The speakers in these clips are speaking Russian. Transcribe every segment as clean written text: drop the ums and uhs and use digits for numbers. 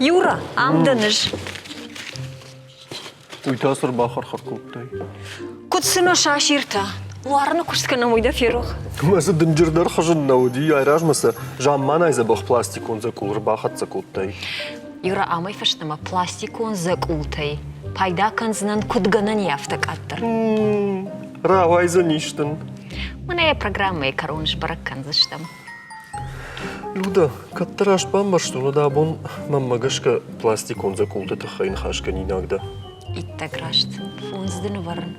Юра, амдыныш. Уйтасыр бахар харкуттай. Кутсыно шаширта. Ларны кушткана мойда ферох. Маса дынжырдар хажын науди, айражмаса жамман айза бах пластикон закулыр бахат закуттай. Юра, амай фаштама пластикон закултай. Пайда канзынан кутганан яфтак аттыр. Равайза ништын. Мына программа коронж бараккан заштам. Люда, каттараш бамбаштуну да бон маммагашка пластикон закулты тахайн хашкан инагда. Итта грашт. Фунздын варн.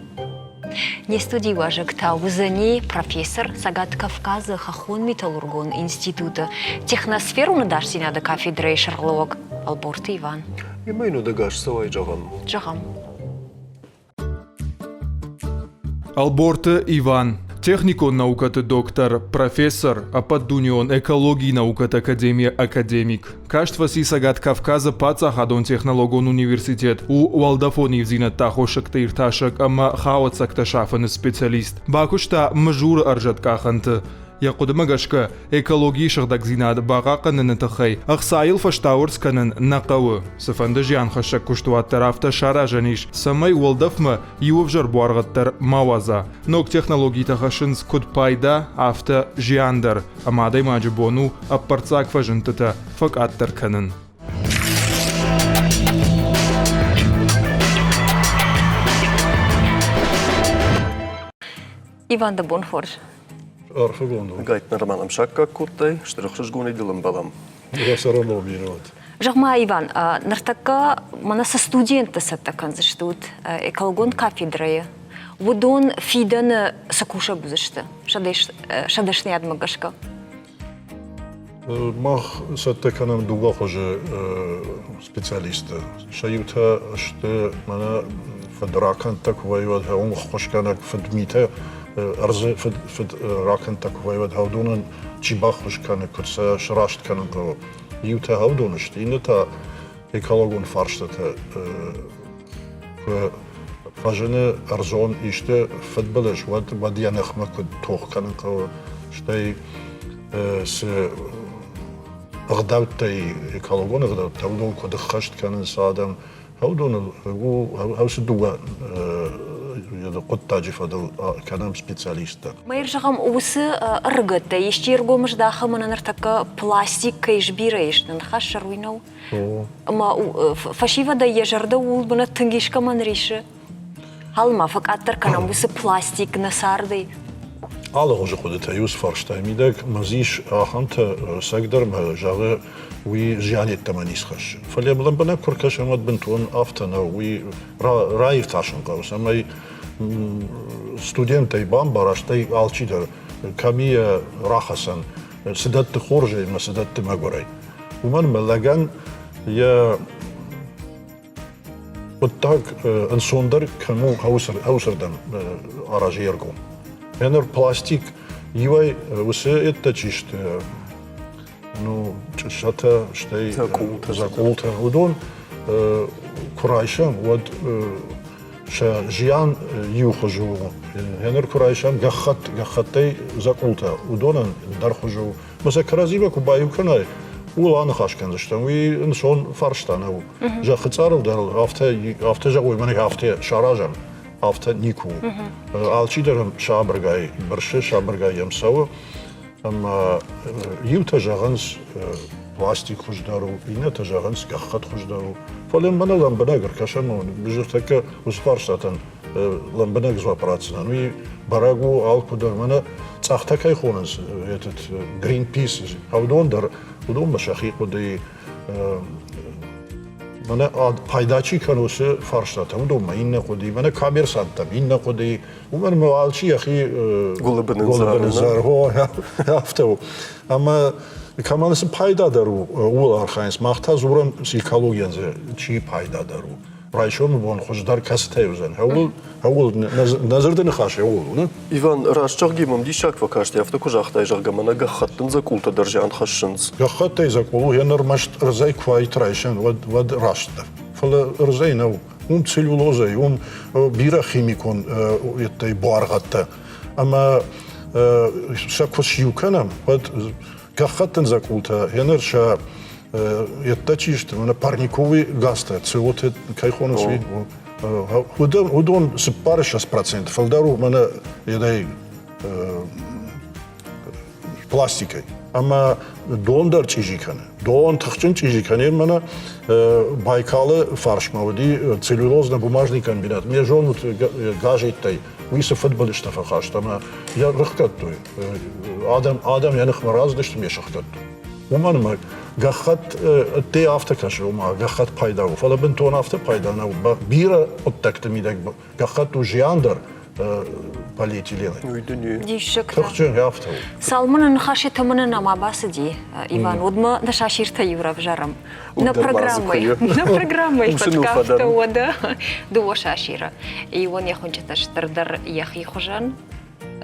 Не студии важек таузани профессор Сагат Кавказа Хахон Металлургон института. Техносферу надаш синада кафедры шарлог Алборты Иван. Имейну дагаш савай жагам. Жагам. Алборты Иван. Техникон наукаты доктор, профессор, а под дунион экологии наукаты академия академик. Каштваси Сагат Кавказа паца хадон технологон университет. У Валдафони взинат тахошек тирташек, ама хаотсак ташафан специалист. Бакушта мажур аржат каханты. Яқудымагашка экологии шагдак зинад бағақанын тахай. Ақсайыл фаштауырс канын нақауы. Сыфанды жиан хашак куштуат тарафта шара жаниш. Самай уалдафма ювжар буарғаттар маваза. Нок технологии тахашынс куд пайда афта жиандар. Амадай маджибону аппарцак фажынтыта факаттар канын. Иван да Бонхорж. Гайт нормалам шакка куттай, штырықшыш гуны дилым балам. Жагма Иван, нартака мана со студенты саттакан заштут экологон кафедры. Вудон фидан сакуша бузышты. Шадышны адмагашка. Мах саттаканам дуга хоже специалиста. Шаюта что мана федракан так воевать, он хошканак федмита. أرز فد راكن تكوي ود هودون جباخش كان كرسا شراشت كان قو يوتا هودونش تينه تا إكالوجون فارشته فاجنه أرزون إشته فد بلش ود يانخ ما كد توخ كان قو شتى س غداوتي إكالوجون غداوت هودون كد خشت كان صادم هودون هو سدوا قطة جفدو كلام سبيциалиста. ما يرجعهم وس رجت يشتروا مش داخل من نرتكا بلاستيك كيش بيريش نخش روينو. ما فشيفة دا يجرده ولبنا تنجيش كمان ريش. هل ما فك أتر كلام وس بلاستيك نساردي. على وجه خدته يوسف فرشته ميدك مزيش آخنت سقدر ما جاغ وي جاني التمانيس خش فلي بلن بنا كركش مد بنتون افتنا وي رايف تاشن قوس اما ستودنتي بام براشتي алчидер كمية راخصن سدت خورجي ما سدت ماغوري ومن ملغان يا قطاق انسوندر كانوا هاوسردن اراجيرغو هنر بلاستيك يوي وسه اتچشت ну чашата штей закулта удон курайшам вот ша жиан юхожу хенер курайшам гахаттай закулта удонан дархожу маса кразиба кубаю канай улан хашкан заштан ви инсон фарштанау жахцаров дар афта жагой мани афта шаражам афта нику алчидерам шабргай барше шабргай ямсау أما يوتا جاغنس بلاستيك خوش دارو إنا تجاغنس كخات خوش دارو فلان بنا لنبناقر كشمون بجرتك وسفارشتاتن لنبناق زوا براتسنان وي براغو آلكو در منا تاختك يخونس يتت جرين بيس هودون در ودون مشاخيق ودي منا پایداچی کنوسه فرشته ودون ما این نقدی منا کامر سانتم این نقدی ومن موالچی أخي گلبنزار هو هفتو أما كمان اسم پایدا درو اول آخرینس ماختا زورن سیکالوگیان زه چی پایدا درو رایشون بون خوشدار کسته یوزن هول نظر دن خاشه هول نه Иван, рашчах гимам дишак вакашти, автоку жахтай жахгамана гахаттын закулта даржан хашшынс. гахаттай закулу янер машт рзай квай трайшен вад рашта фала рзай нау целлюлозай бира химикон этой буаргатта ама шакваш юканам вад гахаттын закулта янер ша это чисто, на парниковый газ, вот это кайхонус вид. Удон с пары 6%, фалдару мана едай пластикой. Ама дондар чижиканы. Дон тахчын чижиканы мана Байкалы фарш мавди целлюлозно-бумажный комбинат. Мне жон вот гажеттай. Уйса футболиста фахаш. Там я рахкаттой. Адам я нахмараз дышт мне шахтат. Уман ма гахат те автокаш ума гахат пайда. Фала бентон авто пайда на бира оттакта мидак гахат ужиандар полиэтилены. Дишек. Тахчын авто. Салмана нахаши тамана нама басади, Иван. Удма нашаширта юра в жарам. На программой подкаста ода дуо шашира. И он яхончата штардар яхи хожан.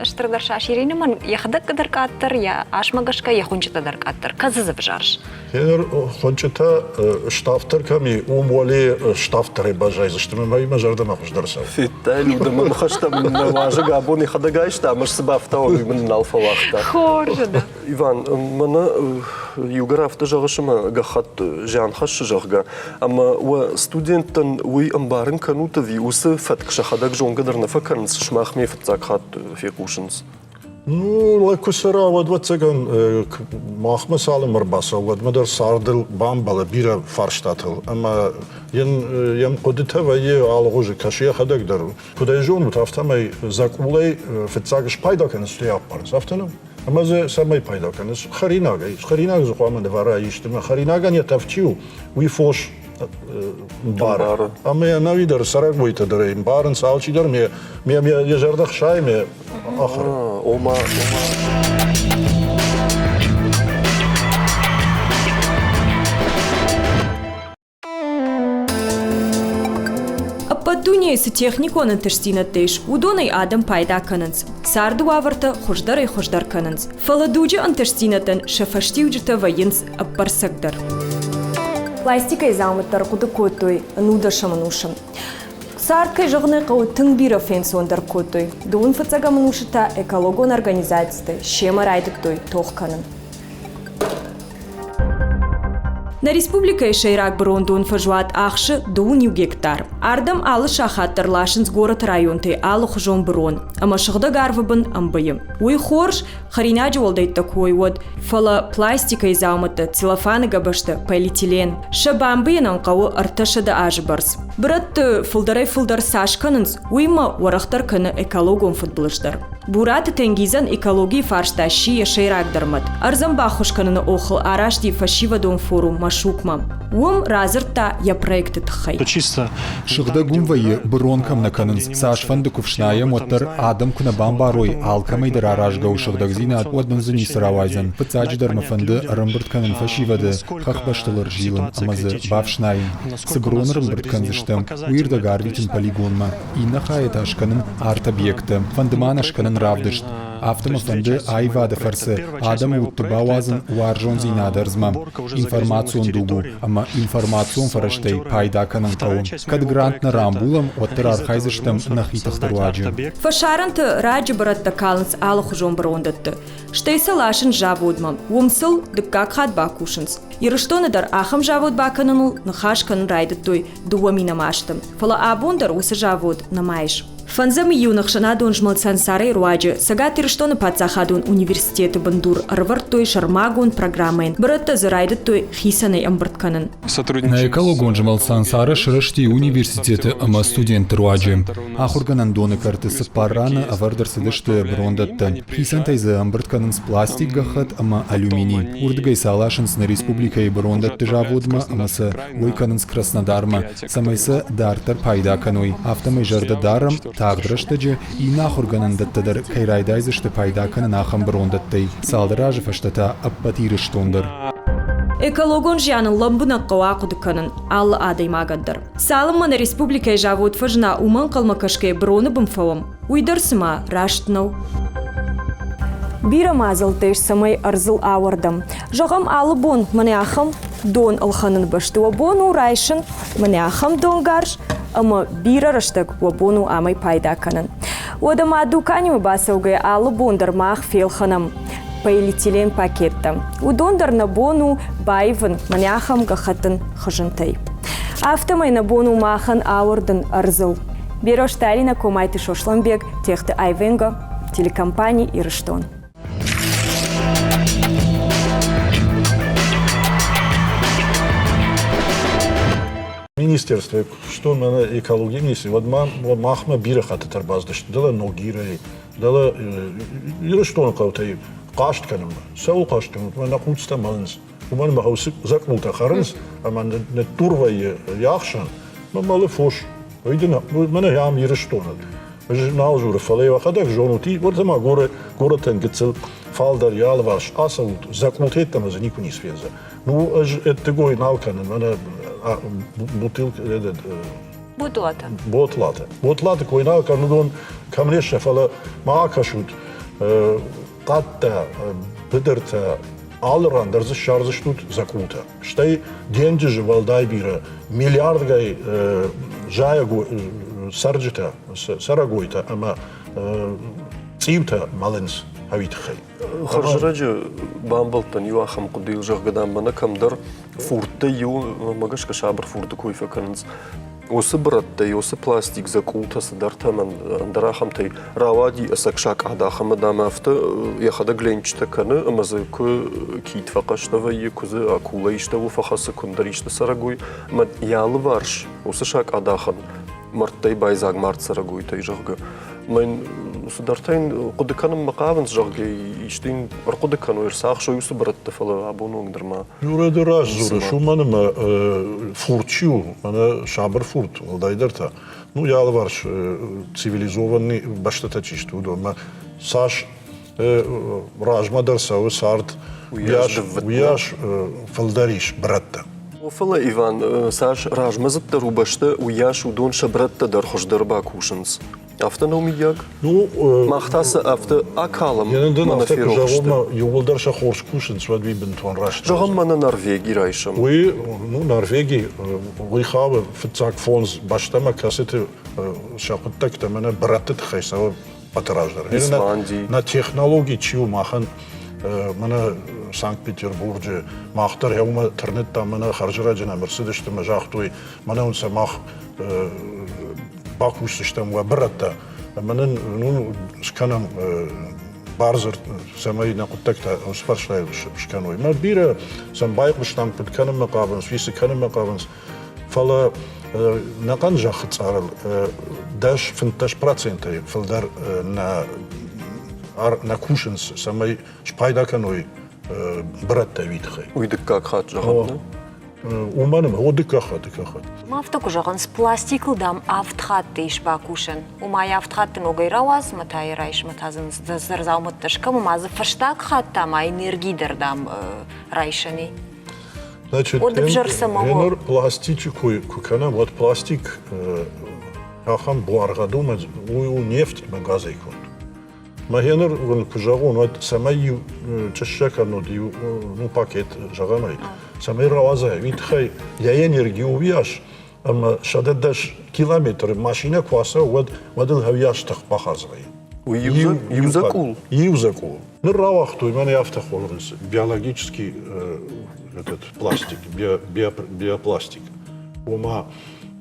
Штардар шаширина ман яхдак даркаттар я ашмагашка яхончата даркаттар. Казызып жарш. Хенер хончата штафтар ками умвали штафтары бажай, за что мы мои мажарда махуш дарсал. Фитта, люди, мы махаштам на важа габони хадагайшта, мы с бафтау мы на алфавахта. Хоржда. Иван, мана юграфта жагашма гахат жан хаш жагга, ама ва студенттан уй амбарын канута ви усы фаткша хадак жонга дарна факарнс шмахми фатцакхат фекушенс. Ну, лайкусара вот цаган махма салым мырбаса, вот мадar сардыл бамбала бира фарштатыл, ама ям кодита ва е алгожи кашия хадак дару. Кудай жон вот автомай закулей фатцагш пайда канс стояпарс автоном. Ама зе самай пайда канс харинага, харинага зухаман вара иштма харинага не тавчу, уй фош бар. Ама я навидар сарак бойта дарем барын салчидар ме ежардах шайме ахыр. Ома. Аппадуния с техниконын тыштина тыш, удоной адам пайда канынс. Сарду аварта хуждар канынс. Фаладуджи антыштинатын шафаштиуджита вайынс аппарсагдар. Пластикай замыттар куды котой, нуда шаманушам. Саркай жығны қау тың бира фенсондар котой. Дуын фыцага манушыта экологон организацияты шема райдык той тоққанын. На республика Шейрак Брондун фажуат ахшы дуын гектар. Ардам алы шахаттар лашынс город районты алы хужон брон. Ама шыгда гарвыбын амбайым. Уй хорш харинаджи олдайт такой вот. Фала пластика изаумыты, целлофаны габашты, полиэтилен. Шабамбыйын анқауы арташыда ажы барс. Біратты фылдар сашканынс уйма уарақтар кыны экологон футболыштар. Бураты тенгизан экологии фаршта шия Шейрак дармат. Арзан бахушканыны охыл арашди фашивадон форум машукмам. Уым разырта я проекты тхай. Шыгда гумвайы бронкам на канынс. Сашфанды кувшная моттар адам куна бамбарой алкамайдар аражга ушыгдагзина отводнан зуни сыравайзан. Пыцадждар мафанды рымбырт канын фашивады. Хахбаштылыр жилын амазы бавшнайын. Сыброн рымбырт канзыштым. Уирда гарвитин полигонма. Инна хаят канын арт объекты. Фандыман ашканын равдышт. Автомафанды айвады фарсы. Адам утты бауазын уаржон зинадарзма. Информацион дугу. Ама информацион фараштай пайда канын каун. Кад грант на рамбулам оттыр архайзыштым нахитахтар уаджи. Фашаранты раджи баратта калынс алы хужон брондатты. Штейса лашын жавудмам. Умсыл дыккак хат бакушынс. Ирыштоныдар ахам жавуд баканынул нахаш канын райдаттой дуамина маштым. Фала абундар усы жавуд намайш. Фанзами юнахшана дон жмалцан сарай руаджи, сагат ирыштоны пацахадун университеты бандур, рвартой шармагун программайн, братта зарайдаттой хисанай амбартканын. На экологон жмалцан сары шырышти университеты ама студенты руаджи. Ахурганан доны карты сапарана авардар садышты брондаттан. Хисантайзы амбартканын с пластик гахат ама алюминий. Урдгай салашынс на республикай брондатты жавудма амасы ойканын с Краснодарма. Самайсы дартар пайда каной. Автомай жарда дарам тағдырыштыжы и нахурганын даттадар кайрайдайзышты пайда канын ахам брондаттай. Салдыражы фаштата аппатирыштондар. Экологон жанын ламбына қауақуды канын аллы адаймагандар. Салым мана республикай жавуд фажына уман қалмакашкай броны бымфавым. Уйдарсыма раштнау. Бира мазылтыш самай арзыл ауардам. Жоғам алы бон мане ахам дон алханын башты вабону райшын, мане ахам дон гарш, ама бира раштак вабону амай пайда канын. Одама дуканемы басаугай алы бондар мах фелханам. полиэтилен пакетта. Удондар на бону байван маняхам гахатын хажантай. Автомай на бону махан ауырдын арзыл. Берошталина комайты Шошланбек, техты Айвенга, телекомпании Ирыштон. Министерство, что на экологии миссии, вот махма бира хата тарбаздаш, дала ногирай, дала Ирыштон каутай, кашт канам, сау кашт канам, мана кутста малынс. Уман махаусы закмулта харынс, а мана не турвай яхшан, малы фош. Видно, мана ям Ирыштон. Наужур фалева хадак жонути, вот сама город гецел фалдар ялваш, асаут закмултеттам за нику не связа. Ну, это гой налканен, мана бутылка, Бутлата. Ботлата. Ботлата koji nalka nudon kamresha fala maakashut qatta bidirta alran darzi sharzishtut zakuta. Shtay denjij valday bira milyardgay jayago sarjita saragoita ama цивта малынс хавитхай. خرجرج بامبلتن يو أخم قديل جه قدام بنا كم در فورت يو ماقش كشابر فورت كوي فكرنز وسبرت يو سبلاستيك زكولتا صدرتها من درا خمتي راوادي أسكشاك عدا خم دام أفت ياخد جلينش تكنا أما زكو كيت فقش تفي كوز أكوليش تفو فخاص كندريش تسرقوي ما يالوارش وسشاك عدا خن مرتي بايزاق مرت سرقوي تيجه من صدرتين قد كانوا مقابل جاكي يشتين رقد كانوا يرساخ شو يوسف برد فلا عبونو قدر ما يورد راج زور شو من ما فورتشيو أنا شابر فورت والدايدرتا ну ялварш цивилизованный баштата чишту дома саш ражмадар сау сарт уяш фалдариш братта وفلا إيفان ساش راج مزت دروبشته وياش ودون شبرت در خوش دربا كوشنز أفتنا ومياك ну ما اختاس أفت أكالم يعني دون من أفتك فيروشته جاوما يولدر شخورش كوشنز ودي بنتوان راش جاهم من نرويجي رايشم وي ну نرويجي وي خاب فتاك فونز باشتما كاسيت شاقتك تمنا براتت خيسا باتراجدر إسلاندي на технологии чиу махан منا Санкт-Петербурге махтар яума интернетта мана харжыраджана мерседеште мажахтуй мана он самах бакушштам ва братта манан ну сканам барзер самай на контакта усфаршлай шканой ма бира сам байкуштам подканам мaqabens висе канам мaqabens фала накан жахцарал даш 50% фалдар на кушенс самай шпайдаканой братта витхай. ويدك كاك خات جاهم ومانم هو دكاخات ما افتكو جاغن بلاستيك دام افتخات تيش باكوشن وما يافتخات نوغي رواز متى يرايش متى زرزاو متشكم وما زفشتاك خاتا ما энергии дам райшани. Значит, энер пластичку кукана вот пластик ахам буаргадума у нефть магазайкон. Магенер он кужагон вот самай чешка но дию ну пакет жагамай. Самай равазай витхай я энергию увяш ама шададаш километр машина кваса вот модел хавяш так пахазай. Юзакул. Юзакул. Ну равахту и меня автохолрис биологический этот пластик биопластик. Ума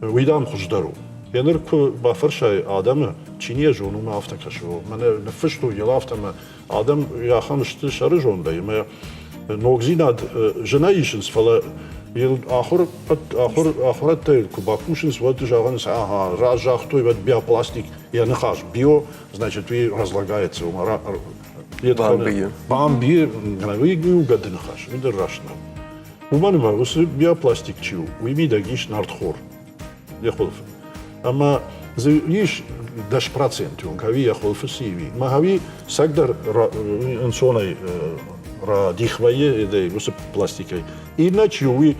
уйдам хуждару. Яныр ку бафыршай адамы чине жонума автокашу. Мене нефшту елафтама адам яхамшты шары жондай. Ме ногзинад женаишинс фала ел ахурат кубакушинс вот жаганс ага разжахтой вот биопластик я нахаш био значит и разлагается умара бамби гнавы гугад нахаш видер рашна. Уманма ус биопластик чу уйми дагиш нартхор. Яхолф Ама зиш даш процент он кави яхол фсиви. Махави сагдар инсонай ра дихвае эдей ус пластикой. Иначе уи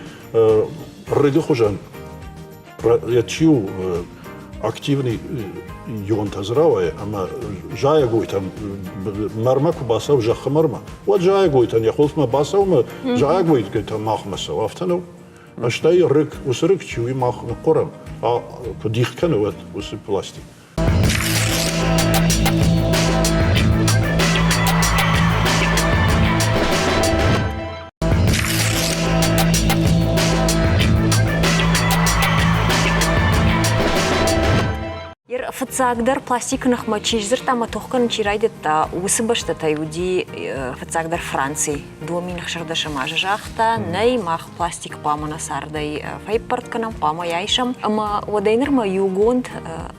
рыдохожан ячу активный йон тазравая, ама жая гойтам мармаку басав жахмарма. Вот жая гойтан яхолфма басавма жая гойт гойтам махмаса афтану. Аштай рык усрык чуи мах корам. А подихканы вот усы пластик. فتزاقدر بلاستيك نخ ما تشيزر تاما توخن تشيرايد تا وسبشت تا يودي فتزاقدر فرنسي دومي نخشر دش ماجاختا ناي ماخ بلاستيك بامنا ساردي فايبرت كنم باما يايشم اما ودينر ما يوغوند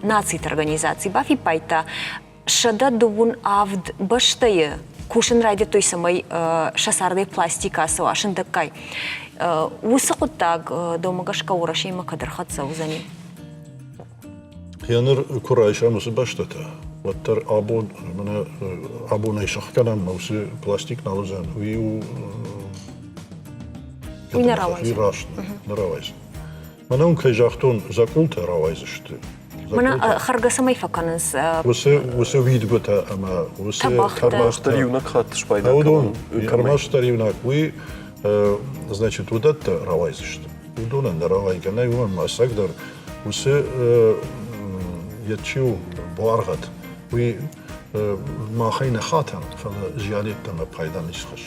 نаци организации бафи пайта шада довун авд баштая кушен райде той самой шасардай пластика савашын такай وسقطاق دومغشكا ورشي ما قدر خد سوزني ينر كرايشة مسبشتة وتر أبو من أبو نيشخ كلام موسى بلاستيك نالوزان ويو وين روايز نروايز منهم كيجاختون زاكولت روايزشت منا خرجة سماي فكانس وسه ويد بتا أما وسه Штарівнак хат шпайда. أودون كرماش تريوناك وي значит вот это равайзишь. Удона на равайга на его масагдер усе ячу баргат وي ما خين خاتم فجاليت تم قايدان يسخش.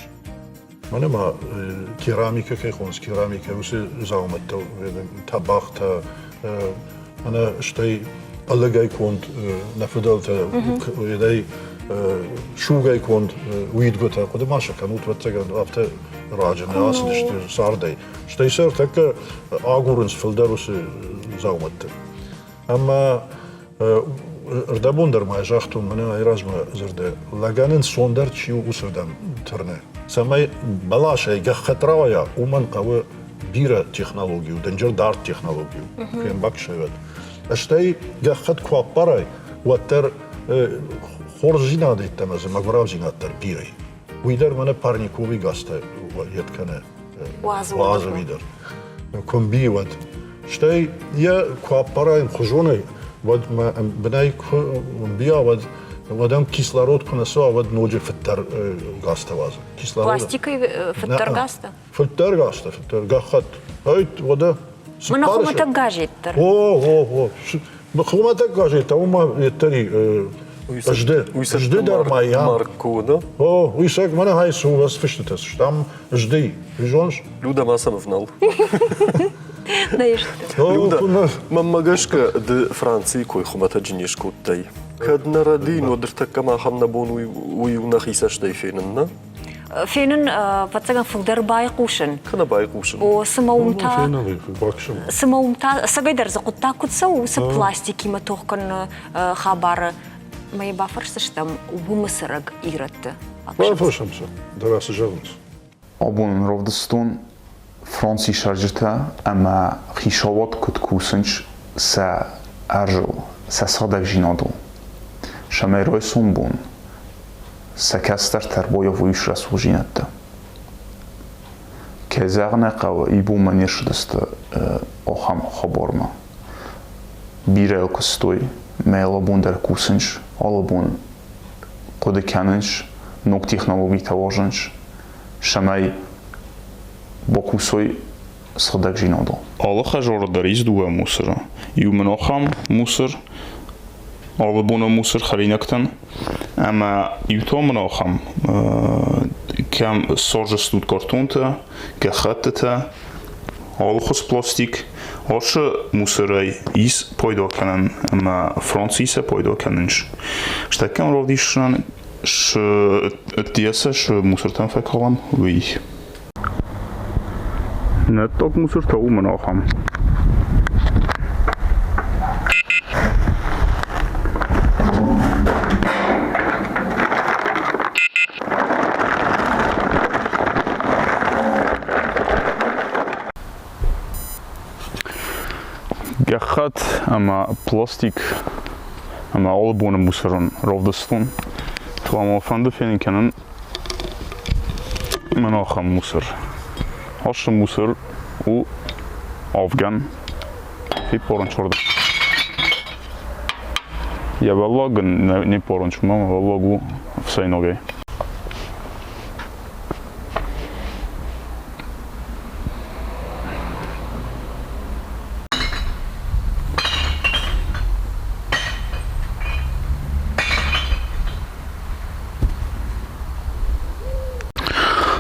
من ما كيراميكا كيخونس كيراميكا وسه زاومت طبخت أنا اشتي الله جاي كنت نفضلت يدي شو جاي كنت ويد قلت قد ما شكنوت وتجد أبته راجع ناس نشت صاردي اشتي صار تك أقولنس فلدروس زاومت أما ردبوندر ما جاختون من أيراج ما زرده لجانن صندر شيء وسردم ترنه سماي بلاش أي خطرايا ومن قوي بيرة تكنولوجيا ودنجر دارت تكنولوجيا كم بكشيت اشتي جخت كوابراي وتر خورجينا ديت تماز مغراوجينا تر بيري ويدر من بارنيكوبي غاستا يتكنه واز ويدر كم بي ود اشتي يا كوابراي خجوني ود ما بناي بيا ود ودم كيسلارود كنسوا ود نوجي فتر غاستا واز كيسلارود بلاستيكي فتر غاستا فتر غاستا فتر غخت هايت ودا منا خمتك غاجيت تر اوه خمتك غاجيت وما يتري اجدي دار مايا Марко, да? ويساك منا هاي سو بس فشتتس شتام اجدي فيجونش Люда ма съм внал. Люда. Мамагашка де Франции кой хумата джинешко тай. Кад наради нодерта кама хамна бон уюна хиса штай фенна. فين فتسجن فقدر بايقوشن كنا بايقوشن وسمومتا سمومتا سجدر زقطا كتسو وسبلاستيكي ما توكن خبر ما يبافرش تشتم وبمسرق إيرت ما فوش همسا دراسة جغنس أبون رفضستون فرنسي شرجتا أما خيشاوات كتكوسنش سا أرجو سا صادق جينادو شميروي سنبون سكستر تربويا ويش رسوجينتا كزاغنا قاو يبو منيش دست أخام خبرما بيرل كستوي ميلا بوندر كوسنش على بون قد كاننش نوك تكنولوجي تواجنش شماي بوكوسوي صدق جينادو الله خجور دريز دوا موسر يومن أخام موسر على بون موسر خرينكتن أما يوتومن أخام كم صارج ستود كرتونتا كخطتا على خص بلاستيك هاش موسراي إيس بايدا كنن أما فرنسيسة بايدا كننش شتكم روديشان ش التياسة ش موسرتن فكرام وي نتاك موسرتا ومن أخام Gachat ama plastik ama allebonen moeseren rovdestun. Twaalf van de vind kennen. Men nog een moeser. Als je moeser u afgaan. Wie porens worden. Ja wel lagen niet porens maar wel lagu в zijn noge.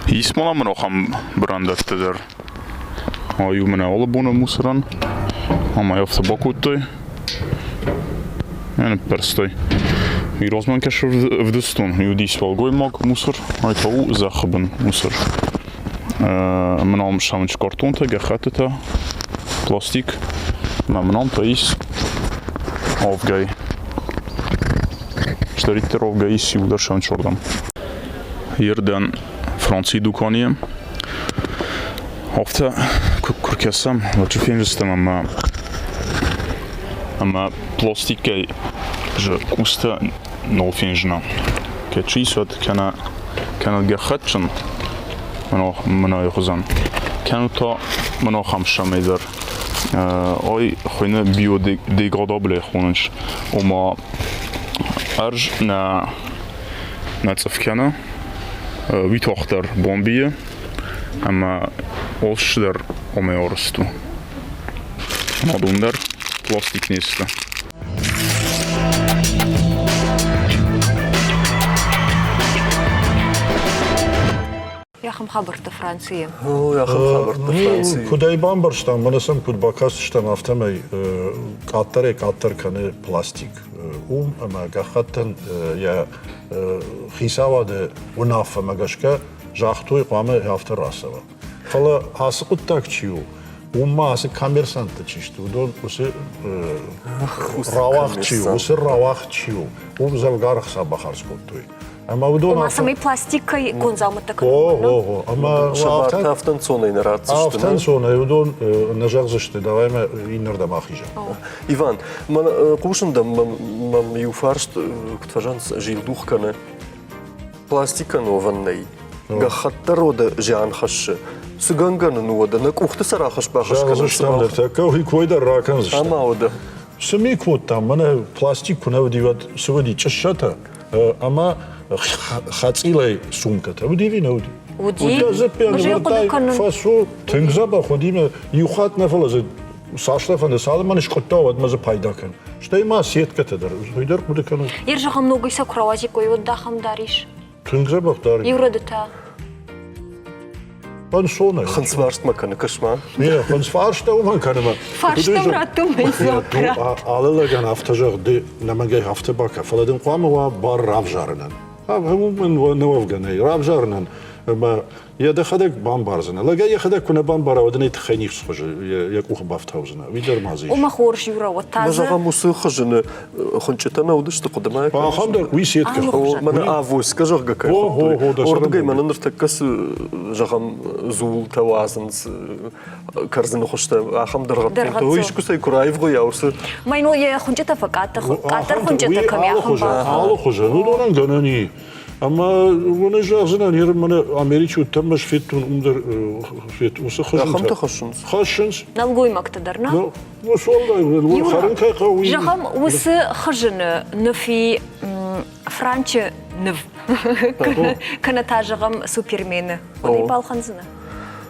Ismala men nog aan brandefte der. Ju men alle bonen moeseren. Ama jag får bakut. Yani перстой. И розман кеш в дестун. Юди свалгой мог мусор, а это у захабен мусор. Мнам шамч картонта, гахатета, пластик. Мнам таис avgay. Штаритер avgay сиудar шамч ордам. Yerden Fransi dukaniyim. Hafta kurkasam, văd finjistem ama plastikej že kusta nol finjna. Ke čísot kana gachatchen mano yozan. Kanu ta mano khamsham eder. Ay khoyne biodegradable khonch. Oma arj na tsafkana. Vitochter bombie, ama olşlar omeorstu. Madundar plastik nesli. Яхам хабарта Франция. Я خبرت فرانسي Kudai bambarstan, manasam kud bakastan aftamay qatar kane plastik. Ama gahatan ya xisavade unafa magashka jahtoy qame hafta rasava. Fala asqut takchiu. Umma as kamersant çişti. Udon usi ravaqchiu, usi ravaqchiu. Zavgar xsabakhars quttoy. Ama udon Uma samay plastikay gonzamata kan. Ama شبارت هفتن سونه این رات Aftan sonra udon najagzishti. Davayma innerda maxija. Иван, man quşunda man yufarst ktfajans jilduх kane plastika novannay. Gakhattar oda jan khash. Sugangan noda nakuxta sara khash baxsh Jagzishtam dertaka koyda rakan zishtam. Ama oda. Smi kvottam mana plastik kunavdivat svodi chashata. Ama khatsилay sumkata. Udivi nodi. Уди. Уже фасу тингзаба ходиме юхат нафалазе саштафане салман шкоттавад маза пайда кан. Что има сетката дар. Уйдар буде кану. Ер жаха много иса кровати кой отдахам дариш. Тингзаба дар. Юрадата. Пан сона. Хансварст макана кашма. Не, пан сваршта уман канема. Фарштам ратум мезокра. Алалаган автажаг де намагай автабака. Фаладин қама ва бар равжарнан. Мен навгане равжарнан. ما يا خدك بامبارزنا لا يا خدك كنا بامبارا ودني تخينيك سخج يكوخ بافتاوزنا ويدر مازي وما خورش يورا مازا وتازا. موسيقى جن خنشتنا ودشت قدما خندر ويسيت كخو من افوس كجرغا كاي اورد ما نرتكس جغم زول توازنز كرزن خشتا خم درغت ويش كسي كرايف غو ياورس ما ينو يا خنجتا فقات قاتر خنجتا كم يا خم حالو خجا ودوران غناني اما وانا جاهزنا نير من امريكا تمش فيتون اندر فيت وسخش خم تخشنس خشنس نلقوي مقتدرنا. لا وش والله خرن كاي قوي جغم وس خجن نفي فرانش نف كانت جغم سوبرمان ودي بالخنزنا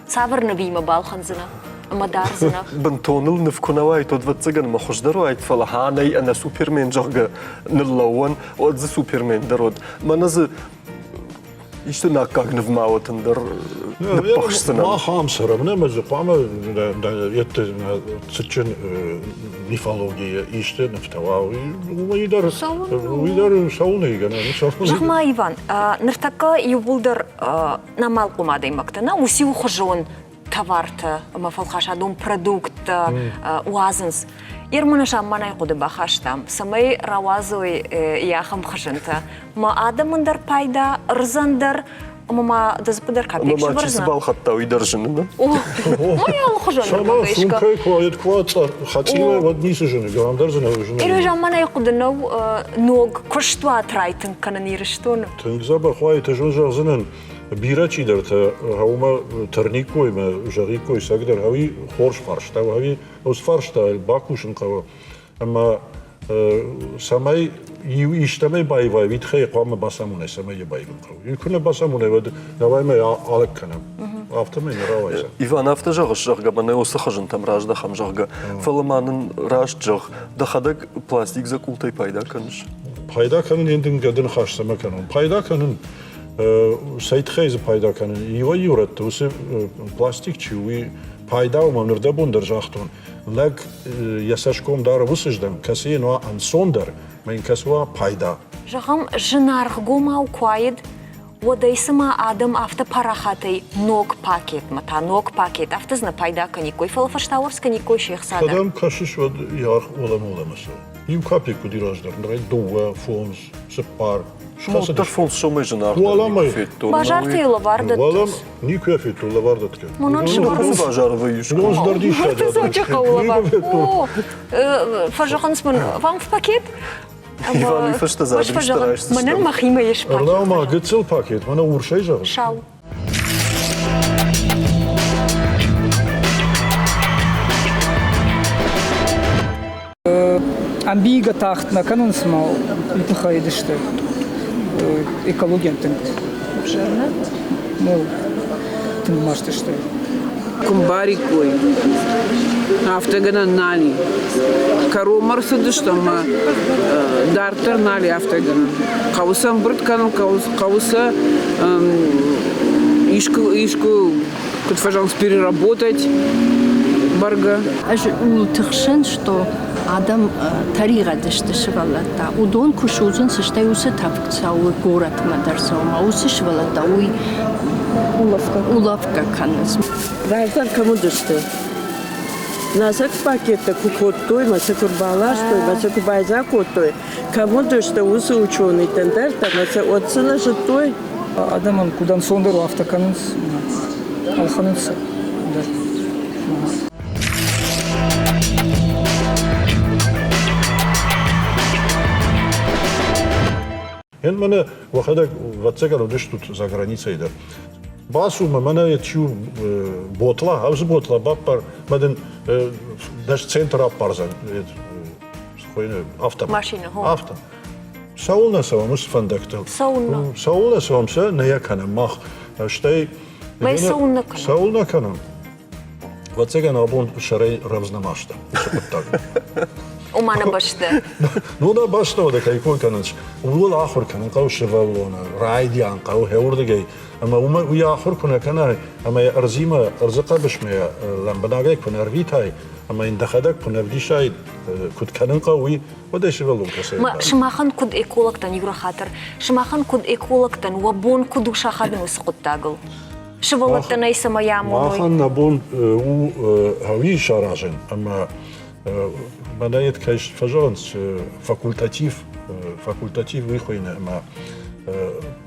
صابر نبي ما بالخنزنا اما دارزنا بنتونل نفكوناواي تودفتصغن ما خشدرو ايت فلهاني انا سوبرمان جغ نلون ودز سوبرمان درود منز يشتنا كاك نفماو تندر نبخشتنا ما خامسر من ما زقامه يت تسجن ميثولوجيا يشت نفتواوي ويدر سوني غنا جغما ايفان نرتقى يبولدر نمال قمادي مقتنا وسيو خجون таварта, ама фалхашадун продукт, уазынс. Ирмана шаммана йқуды бахаштам. Самай равазуй яхам хашынта. Ма адамындар пайда, рзандар, ама дазпыдар капек шабарзна. Ама чисы бал хатта уйдаржынына. Ма ялу хажан Сама сумкай квает кваца, хатила в одни сужены, гамдарзына ужены. Ири жаммана йқуды ног куштуа трайтын кананирыштуны. Тынгзаба хвайт жон жарзынын. Бирачи дерта хаума терникой ма жарикой сагдер хави хорш фаршта хави ос фаршта бакушин қава ама самай иштамай байвай витхай қама басамуне самай байвин қава юкуна басамуне вад давайма алек канам автомай равайса Иван автожагы жагга мана осы хажын там ражда хам жагга фаламанын раж жаг дахадак пластик закултай пайда каныш пайда канын ендин гадын хашсама канын пайда канын Сайт хайзы пайда канын ива юратты усы пластик чуи пайда умамнырда бундыр жақтун. Ләк ясашком дары высыждым, кәсі нуа ансондыр, мен кәсуа пайда. Жағам жынарғы гомау куайд, Одайсыма адам авто парахатай ног пакет, мата ног пакет, автозна пайда каникой, фалафаштауэрс каникой шейхсада. Кадам кашиш вад яр оламаса. Ю капику дираждар, нрай дуа, фонс, сепар. Ну, телефон шумы жена. Бажарты юла вардат. Валам ни кафету лавардатка. Монон шибарыз. Бажарвы юшку. Лоздарди Варты зочаха улава. О, фажахансман, вам в пакет? Иван, и что за стараешься? Манен махима еш пакет. Арлама гыцыл пакет, мана уршай жағы. Шау. Амбига тахтна канун смал итха идиште экологиям тен жарна ну тен маште что Кумбари кой автогана нали каромар сыдыштама дартер нали автогана каусам брт канал кауса ишку кот фажанс переработать барга тхшен что адам тарига дыштышвалата удон кушузун сыштай усы тапкцауы город мадарсаума усы швалата уй улавка каныз Раздан кому дышты насак пакетта кукоттой масак урбалаштой масак байза коттой кому дышты усы ученый тендерта масак отсына життой адаман кудан сондеру автоканыз алханыз да Ен мене вахадак ватсегар удиш тут за границей да. Басу мене ячу ботла, авз ботла баппар маден даш центр аппарзан. Схойне авто. Машина, хо. Авто. Саулна савам ус фандактал. Саулна. Саулна савам се не якана мах. Штай Май саулна канам. Саулна канам. Ватсегар набон шарай равзнамашта. Умана башты. Ну да башта да кайкой канач. Улул ахор канан қау шевалона, райдиан қау хеурдагай. Ама ума уя ахор кана кана ама арзима арзаqa бишмея ламбанагай кана арвитай. Ама индахадак кана вдишай куд канан қауи вода шевалон касай. Ма шмахан куд экологтан юра хатыр. Шмахан куд экологтан вабон куд ушахадын усқуттагыл. Шевалаттан айса маямоной. Махан набон у хави шаражен. Ама Манает, конечно, пожалуйста, факультатив выходит на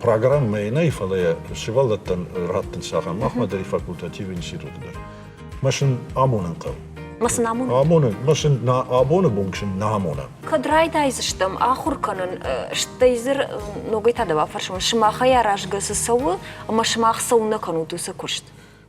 программа и наифалая шивалаттан раттан сахан махмадари факультатив институт да. Машин амонан кал. Масын амон? Амонан, машин на амона бункшин на амона. Кадрайда айзыштым, ахур канын, штайзыр ногой тадава фаршман, шмахай аражгасы сауы, ама шмах сауна канутусы кушт.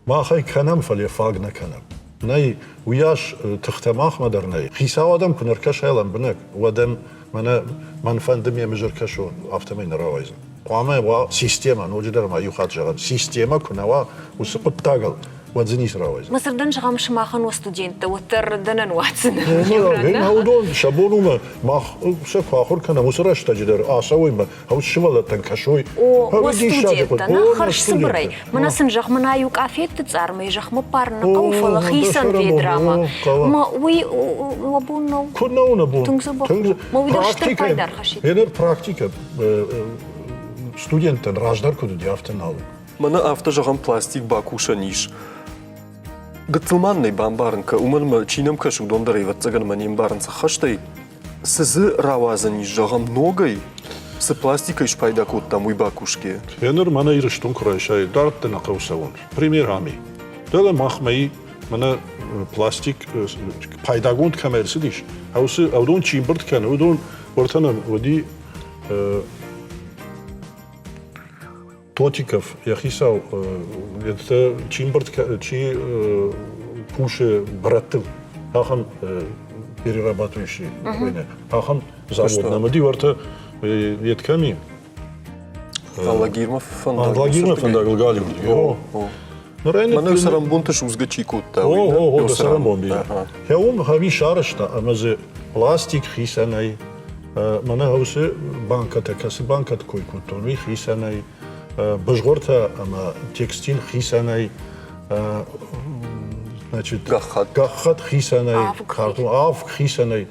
Махай канам фале фагна канам. Най уяш тхтамах мадарнай. Хисау адам кунаркашайлам бинак. Уадам ман фандым я мижеркашу автомайн равайзан. Қуама ва система, ноджидар ма юхат жаган. Система кунава усыпыт тагал. Вадзинис равайзан. Масырдан жагам шмахан ва студентті, оттырдынан ватсын. Вен аудон шабонума мах се квахур кана мусараш таджидар. Асауйма хаус шивалаттан кашой. О, студенттана харш сыбырай. Манасын жақ мына юк афетті цармай жақ мапарны қауфалы хисан ведрама. Ма уй вабуннау. Кунауна бун. Тыңзы бақу. Ма уйдаштыр пайдар хашид. Енер практика студенттен раждар kudu диафтен алу. Мана авто жаған пластик бакуша ниш. Гыцылманный бамбарынка, умылма чинам кашу дондарай ватсаган маним барынса хаштай. Сызы раваза ниш жаған ногай. Сы пластика иш пайда коттам уй бакушке. Енер мана ирыштун курайшай дарттен ақаусауын. Пример ами. Дәлі махмай мана пластик пайдагонд камерсы диш. Аусы аудон чимбырт кәні, аудон ортанам води Тотиков, я хисал, это чимбырт, чи пуши братыл, ахан перерабатывающий, ахан завод. Намади варта етками. Аллагирмов фандагл. Аллагирмов фандагл галим. Мана сарамбон таш узгачи котта. О, да сарамбон би. Я хави шарашта, амазе пластик хисанай, мана хаусе банката, каси банкат кой котон, хисанай. Бажгорта ама текстил хисанай значит, Гахат. гахат хисанай, Авк. карту, авк хисанай.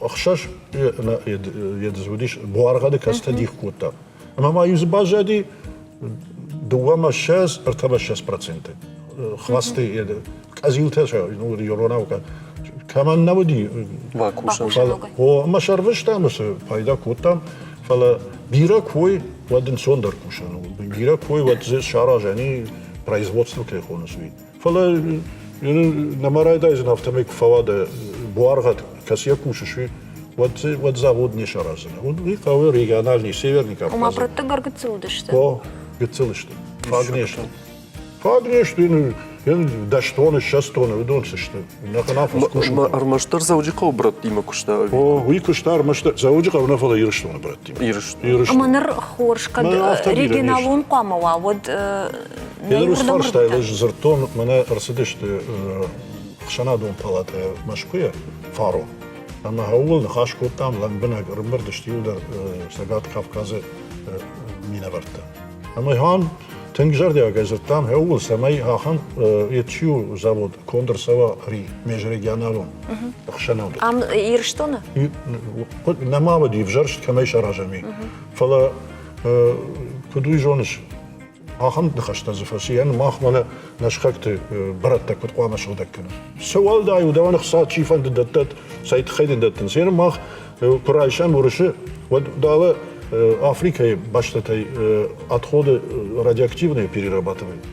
Ахшаш едзвудиш буаргады кастадих кута. Мама юзбажади дуама 6% хвасты казилташа, ну юронаука. Каман наводи. Вакушан. О машарвыш тамыс пайда кутам. Фала бира кой вадин сондар кушану. Бира кой вад зе шаражани производство кехонусви. Фала намарайда из автомек фавада буаргат касия кушашви. Вот завод не шаразана. Вот и кого региональный северный Кавказ. Ума протагар гыцылдышты. О, гыцылышты. Фагнешты. Фагнешты. Да что он сейчас то на видонце что. Армаштар заудикал брат има кушта. О, вы куштар маштар заудикал на фала иршту на брат. Иршту. Аманыр хоршкад регионалун қамава. Вот Елрус фарштайлы зыртон мана арсыдышты хшанадун палата машкуя фаро. Ама хаул хашку там ламбына гырмырдышты юлдар Сагат Кавказы минаварта. Ама хан Тengjardia газетам хаул самай хахан етчу завод Кондорсова ри межрегионалун хшанадун. Ам ирштона? Намавади вжаршт камай шаражами. Фала кудуй жониш Ахам дхашта зафаси, я махмана наш как-то брат так вот قام شغلك كنا. سؤال ده يودي وانا خصات شيفان دتت سيد خيدن دتن. سير ماخ كرايشان ورشة وداله Африка баштатай отходы радиоактивные перерабатывает.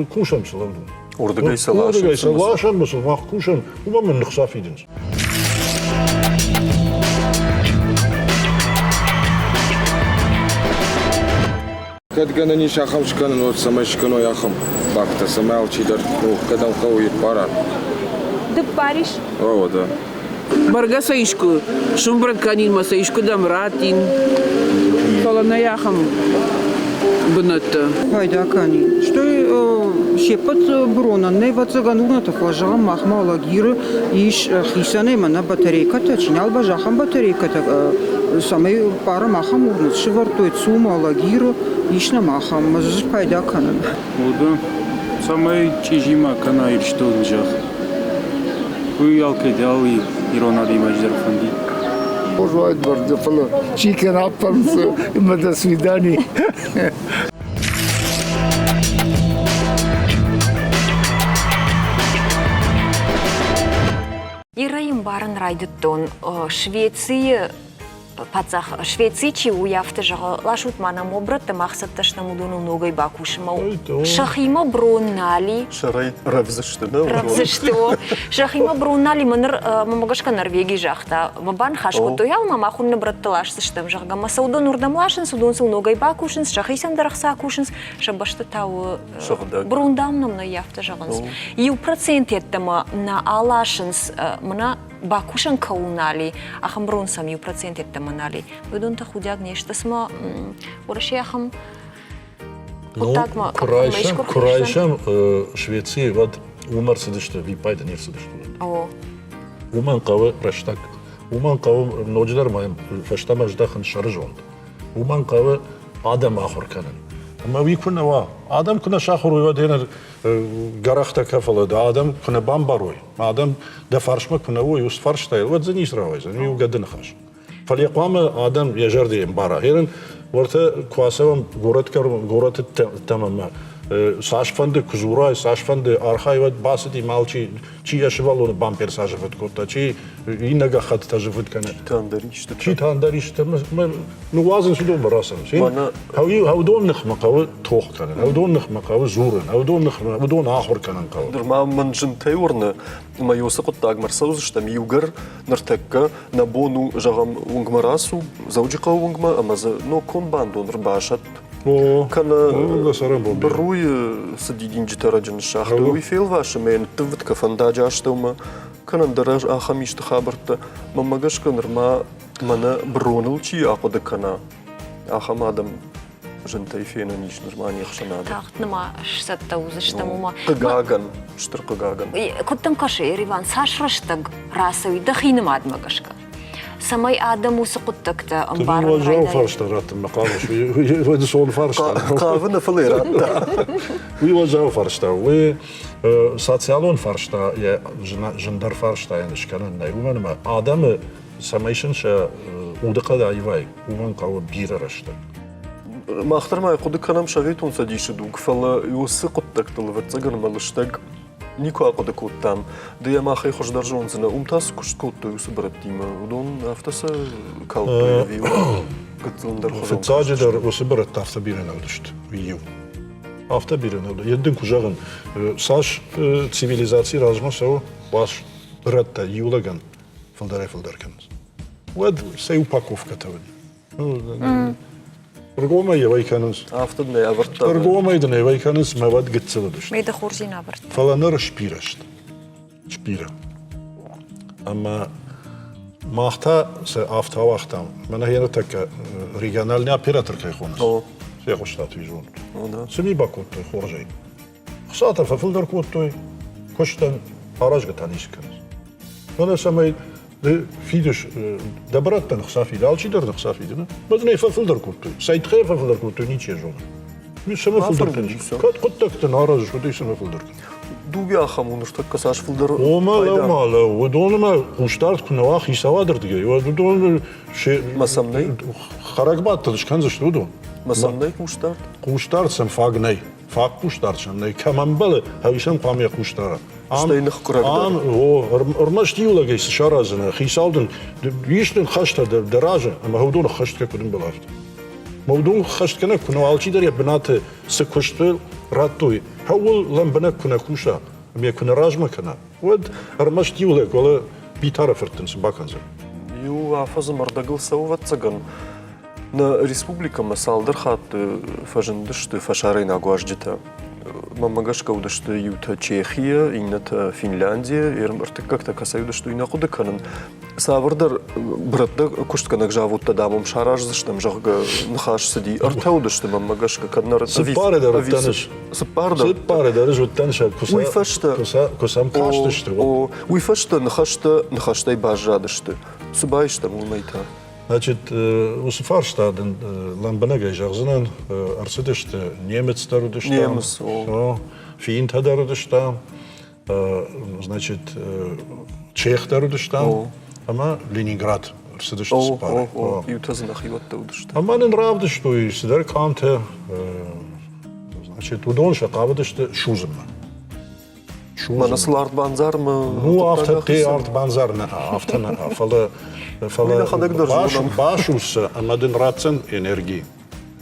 Кушаем саламду. Урдагай салашем. Урдагай салашем, мы мах кушаем, умам нахсаф идем. Когда не шахам шкану, вот самая шкану яхам, бакта самая алчидар, ну когда у кого есть пара. Да париш? О, да. Барга саишку, шумбрат канин масаишку дамратин. Фалана яхам бната. Хайда канин. Что шепот брона, не вацаганурната фажам махмала гира, иш хисане мана батарейка, тачинал бажахам батарейка, самый пара махам урнут, шевартует сума лагира, ишна махам, мазж пайда канан. Ода, самый чижима кана иршту джах. Уялке дали иронади маждарфанди. Пожалуй, барда фала. Чикен аппанс, има до свидания. Ираим барын райдыттон Швеция Пацах Швеции уявты жағы лашут манам обратты мақсатташна мудуну ногой бакушма. Шахима броннали. Шарай равзышты, да? Равзышты. Шахима броннали маныр мамагашка Норвегия жахта. Мабан хашку тоял мамахунны братты лашсыштым жағы. Масаудон урдам лашын, судонсыл ногой бакушын, шахисан дарахса кушын, шабашты тау брондамнам на явты жағынс. Ю процент еттіма на алашынс мына Бакушан каунали, ахам бронсам ю процент это манали. Выдун та худяк нечто сма, ураши ахам. Курайшам Швеции вот умар сидишь випайда не сидишь. Уман кавы раштак, уман кавы ночдар маем фаштама ждахан шаржон. Уман кавы адам ахурканан. ما ويكون وا آدم كنا شاخروي ودينا جرخته كفلا ده آدم كنا بامبروي آدم ده فرش ما كنا هو يوس فرش تايل ودزنيش راوي زني وقد نخش فاليقام آدم يجردي مبارا هيرن ورته كواسهم غورت تمام ساش فند كزورا ساش فند أرخاي ود باسدي مالشي چی اشوالون بامپر ساجفت کوتا چی اینگه خط تاجفت کنه چی تانداریش تم نوازن سودو براسن هاو دون نخمه قوي توخ کنن هاو دون نخمه قوي زورن هاو دون نخمه هاو دون آخر کنن قوي در ما من جنتي ورنا ما يوسق الطاق مرسوز شتم يوجر نرتكه نبونو جرام ونجمراسو زوجي قو ونجما أما نو كون باندون رباشت كان بروي سديدين جتراجن الشهر ويفيل واش من تفت كفندا جاشتوما كان درج آخميش تخابرت ما جاش كان رما منا برونلشي أقود كنا آخم آدم جنتي فينا نيش نرماني يخشنا تاخت نما شتى وزشتموما قاعن شتر قاعن كنتم كشي ريفان ساشرشتق راسوي دخين ماد مجاشكا самай адам усы құттықты تبي ымбарын وجهه فرشته رات المقامش ويدسون فرشته قاونا فليرات ويوجهه فرشته و sosyalon farşta ya jindar farşta yani şkanın ne uman ma adamı samayşın şa udaka da ayvay uman kavu bir araştı. ما أختار ما يقول كلام شغيت ونسديش دوك فلا يوسق التكتل وتزجر مالشتاج نيكو أقعد كوتام دي ما خي خوش درجون زنا تاس كشت كوتو يوسبر التيمة ودون أفتسا كالبي فيو قتلون در خوش Sadece der وسبر hafta birine oluştu video. Hafta birine oldu. Yedin kuşağın saç sivilizasyon razması o baş bıratta yulagan fıldarken. Ve şey upakovka tabii. Торгома я вайканус. Автор не аварта. Торгома и не вайканус мавад гитцела душт. Мейда хурзин абарт. Фаланер шпирашт. Шпира. Ама махта се авта вахтам. Мана хена така региональный оператор кайхонас. О. Се хоштат вижон. О да. Семи бакот той хоржай. Хсата фафилдар кот той. Коштан араж гатанишканас. Мана самай فيدش دبرت نخصافي لا شي در نخصافي دنا بدنا يفلفل در كنت سايت خير فلفل كنت نيتش يا جون مش سما فلدر كنت قد تنارج شو سما فلدر دوغي اخمون اشتك كساش فلدر وما لا ودون ما وشتارت كنا واخي سوادر دغي ودون شي ما سمني خرجبات تدش كان زشتو دون ما سمني وشتارت وشتارت سم فاغني فاق وشتارت شمني كمان بل هايشن قام يخوشتار Штейн хкурагдар. Ормаш тиулагай с шаразна, хисалден, вишнен хашта деража, ама хаудон хашта кудин балафт. Маудон хашт кана куна алчидар я бенате се куштел ратуй. Хаул лам бена куна куша, ами куна ражма кана. Вад ормаш тиулаг вала битара фертен с баканзер. Ю афаз мардагыл сауват цаган. На республика масалдар хат фажындышты фашарайна гуажджита. Мамагашка удашты юта Чехия, инната Финляндия, ермыртык как-то касаю дашты ина куды канын. Савырдар братта куштканак жавутта дамам шараж заштам жага нахаш сиди. Артау дашты мамагашка каднар Сыппары да раттаныш. Сыппарда. Сыппары да ржуттаныш. Уйфашта. Кусам каштышты. Уйфашта нахаштай бажа дашты. Субайшта мулмайта. Значит, Усфарштаден ламбанага жагзынан арсыдышты немецтер удышта. Немец. Финтадар удышта. Значит, чехтер удышта. Ама Ленинград арсыдышты спары. Ютазынах юатта удышта. Ама нравды, что и сидер канте, значит, удон шакавдышты шузымна. Манасыл арт банзар мı? Ну, автоте арт банзар на автона, фала башус, амадын рацен энергии,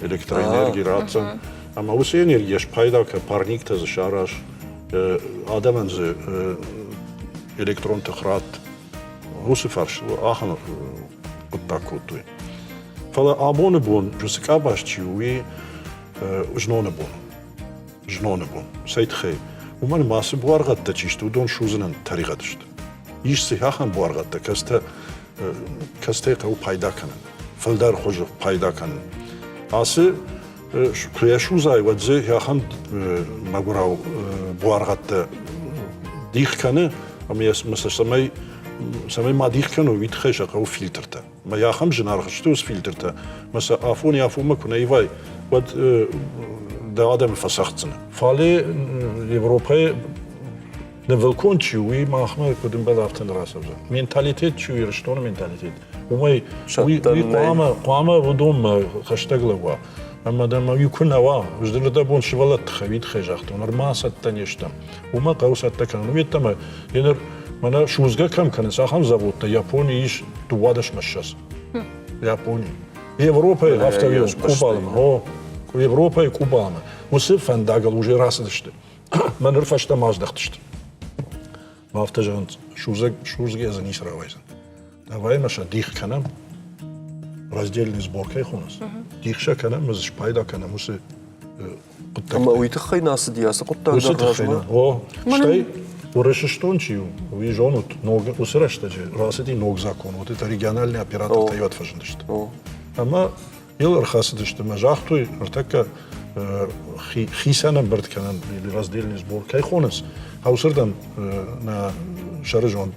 электроэнергии рацен, ама ус энергия шпайда ка парник та зашараш, адамен зе электрон техрат, усы фарш, ахан оттакутуй. Фала абоне бон, жусика башчиуи, жноне бон, сайт хей. ومن ماسه بوارغت تچیشت و دون شوزنن طریقتشت. ایش سیاحان بوارغت کسته قو پیدا کنن. فلدر خوش پیدا کنن. آسه کلیشوزای و زه یاخان مگوراو بوارغت دیخ کنه. اما مثلا سمی ما دیخ کنه وید خیش قو فیلترته. ما یاخام جنارخشتوس فیلترته. مثلا آفون یافو مکنه ایوای و da adam fasachtene. Fale Evropa'ya ne velkon çiği mahme kudum belaften rasabza. Mentalitet çiği riştonu mentalitet. Umay qama vodum hashtagla wa. Ama da ma yukuna wa. Uzdırda da bon şivalat xavit xejaxtı. Onlar masattan yeştam. Uma qavsatta kan. Umettama yener mana şuzga kam kan saxam zavodda Yaponiya iş duvadaş maşas. Yaponiya. Evropa'ya hafta yok Kubalım. Ho. Европа и Кубана. Усы фандагал уже раз дышты. Манер фашта маздахтышты. Мафтажан шузге за нис равайзан. Давай маша дих канам. Раздельный сбор кайхунас. Дихша канам, мы шпайда канам, усы. Ама уйтахай нас диаса кутта даражма. О, штай урышштончию, вижонут нога, усырашта же, расити ног закон. Вот это региональный оператор Тойот фажындышты. Ама Yıl arxasıdıştı majaqtuy artaka xisana bird kanan razdельный сбор kayxonas. Hausırdan na şarjont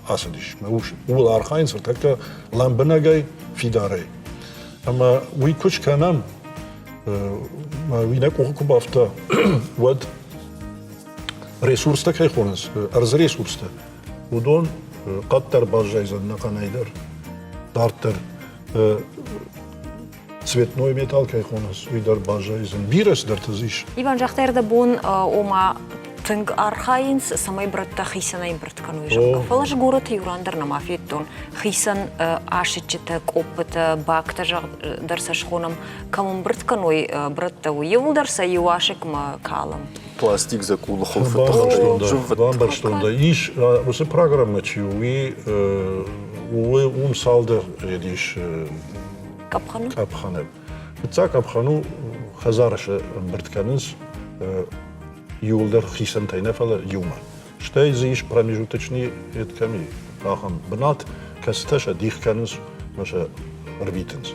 асадиш мауш ул архайнс так ламбнагай фидарей ама уи куч канам وینک اوه کوب افتا ود رسورس تا کی خونس ارز رسورس تا ودون قطر باجایزن نقنایدر دارتر цветной металл کی خونس ویدر باجایزن بیرس در تزیش Иван жақтарда бон ома тынг архайнс самай братта хисана имбрат кануйжа. Фалаш город юрандер на мафиеттон хисан ашичета коппета бакта жақ дарсаш хонам камон брат кануй братта уевул дарса юашек ма калам. Пластик за кулы холфы. Бамбарштонда иш осы программа чи уи салды едиш Капхану? Капхану. Бітса капхану хазарышы біртканыз юлдар хисан тайнефала юма. Штай зиш промежуточный этками. Ахам бнат касташа дихканыз маша орбитенс.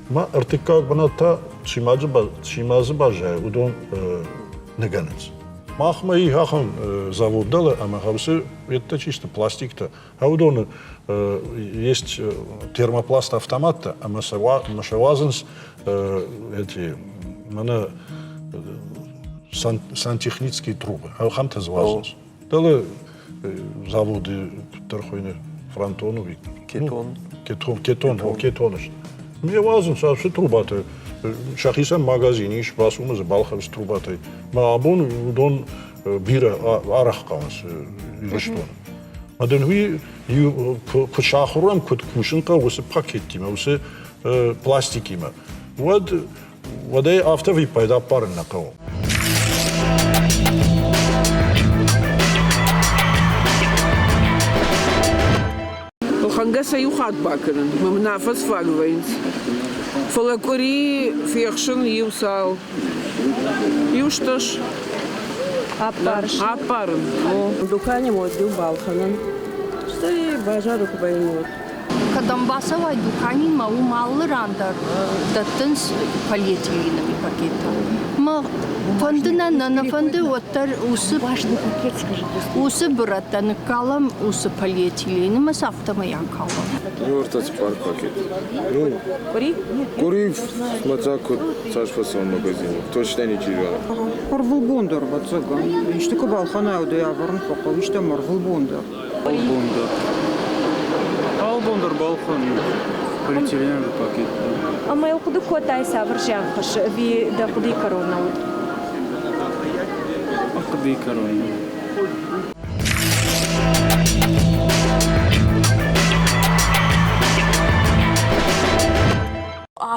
Ма артикак бната чимазы бажай удон неганец. Махма и ахам заводдала, ама хавсы это чисто пластик-то. А удон есть термопласт автомат-то, а машавазенс эти мана сантехнические трубы. А хам-то звазенс. Дали заводы торхойны фронтоновик. Кетон. Мне вазенс, а все труба-то. Шахисан магазин, иш басумыз балхавс трубатай. Ма абон удон бира арахканс илиштон. Аден хуи кушахурам кушинка усы пакеттима, усы пластикима. Вадай автови пайда парын накао. Хангаса юхат бакрын, мамнафас фагвайнс. Фалакури фехшен юсал. Юшташ. Апарн. Дукане модю балханан. Что и бажару кубайнут. Кадамбасовай дукани мау маллы рандар. Даттынс полиэтиленовый пакета. Ма фандына на фанды оттар усы важный пакет скажи. Усы братан калам усы полиэтилен мас автома янкалам. Юртац пар пакет. Ну, кури мацако цашфасан магазин. Точно не чижара. Марвел Бондар бацага. İşte балхана уды аварн фоқал. İşte Марвел Бондар. Албондар балхан полиэтиленовый пакет. Ама елкуды котай савыржан хыш ви да куды корона. Акды корона.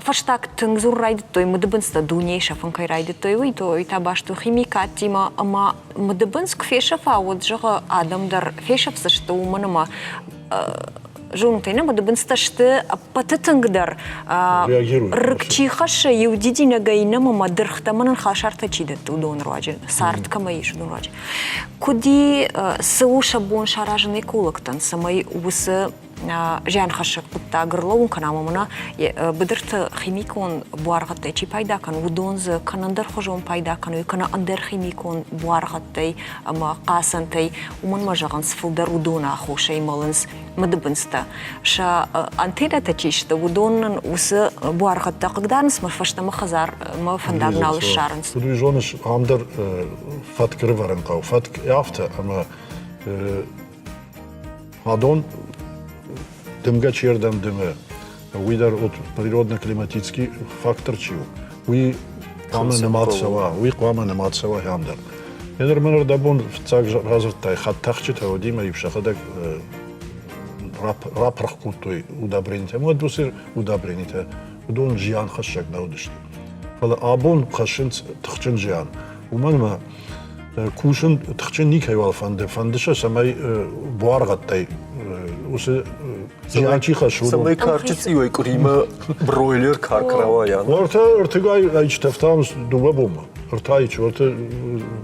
Фаштак тыңзур райды той мыдыбынста дунейша фанкай райды той уй той табашту химикат тима ама мыдыбынск фешафа вот жага адамдар фешафсы что уманама жунтайна мыдыбынста шты патытыңгдар рыкчихаша юдидина гайна мама дырхтаманан хашарта чидет удон раджи сарт камаиш удон раджи куди сауша бон шаражын экологтан самай усы жан хашак путта гырлоун канамамына быдырты химикон буаргаттай чи пайда кан удонзы канандар хожон пайда кан кана андер химикон буаргаттай ама касантай уман мажаган сфылдар удона хошай малынс мыдыбынста ша антена тачишта удоннан усы буаргатта кыгдарнс марфашта махазар мафандагнал шарнс Удуйжоныш амдар фаткыры варен кау фатк яфта ама адон дымга чердам дымы. Уидар от природно-климатический фактор чего. Уи кама нематсава, ямдар. Едер менер дабон в цаг разыртай хаттахчит авдима и пшахадак рапрах култой удобрените. Мод бусир удобрените. Удон жиан хашак наудышты. Фала абон хашинц тахчин жиан. Уманма кушин тахчин ник хайвал фандыша самай буаргаттай. Усы Жианчиха шуру. Самай карчиц иой курима бройлер каркрава ян. Орта ортигай айчтафтамс дуба бома. Ортайч орта